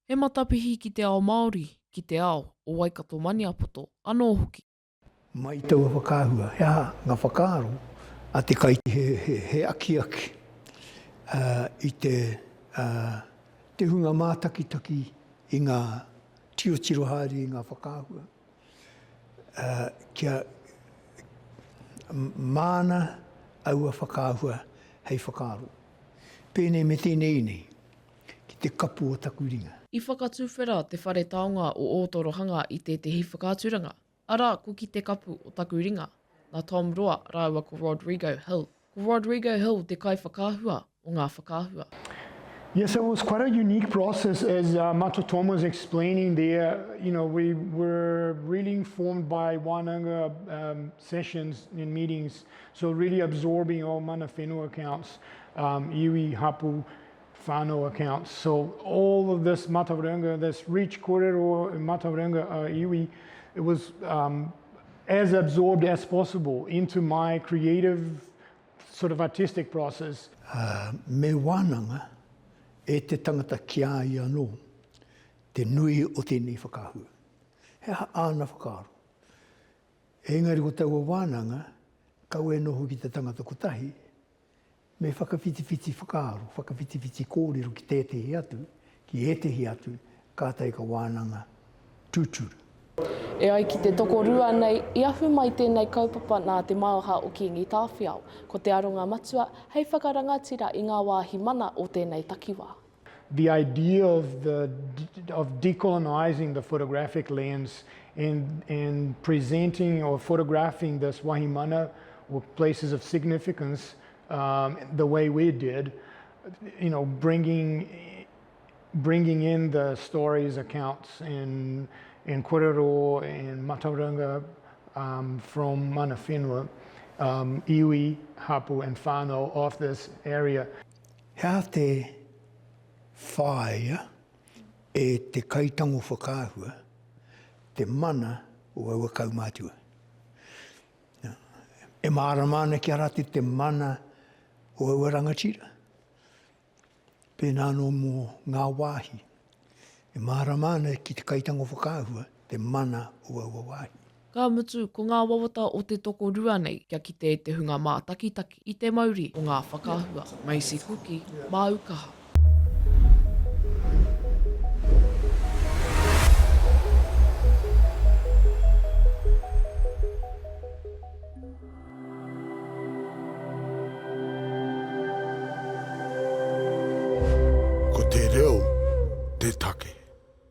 He matapihi ki te ao Māori, ki te ao o Waikato Maniapoto, anō hoki. Mai taua whakāhua, he aha ngā whakaaro, a te kaiti he aki i te hunga mātakitaki i ngā tirotirohari i ngā whakāhua. Kia māna aua whakāhua hei whakaaro. Pēnei me tēnei nei, ki te kapu o Taku Ringa. I whakatūwhera te whare taonga o Ōtorohanga i te hi whakāturanga. Arā, ko ki te kapu o Taku Ringa, nā Tom Roa rāua ko Rodrigo Hill. Ko Rodrigo Hill te kai whakāhua o ngā whakāhua. Yes, it was quite a unique process, as Mato Tom was explaining there. You know, we were really informed by wānanga sessions and meetings, so really absorbing all mana whenua accounts, iwi, hapu, whānau accounts. So all of this Mātauranga, this rich kōrero and Mātauranga iwi, it was as absorbed as possible into my creative sort of artistic process. Me wānanga, e te tangata kia i anō, te nui o tēnei whakāhua. He āna whakaaro. Engari ko taua wānanga, kau e noho ki te tangata kotahi, me whakawhitiwhiti whakaaro, whakawhitiwhiti kōrero ki tētehi atu, ki etehi atu, kātai ka wānanga tūturu. E ai ki te toko rua nei, I ahu mai tēnei kaupapa nā te Maioha o ki ngi Tāwhiao, ko te aronga matua, hei whakarangatira I ngā wāhi mana o tēnei takiwā. The idea of decolonizing the photographic lens and presenting or photographing this wahimana or places of significance the way we did, you know, bringing in the stories, accounts, and kōrero and Mātauranga from mana whenua, iwi, hapu and whānau of this area. Hea te whāia e te kaitango whakāhua, te mana o aua kaumātua. E māramana ki arate te mana o aua rangatira. Pēnā no mō ngā wāhi. E māramana ki te kaitango whakāhua, te mana o aua wāhi. Ka mutu, ko ngā wawata o te toko rua nei, kia kite te hunga mā takitaki I te mauri o ngā whakāhua. Macie Kuki, mā Aukaha. Ko te reo, te take.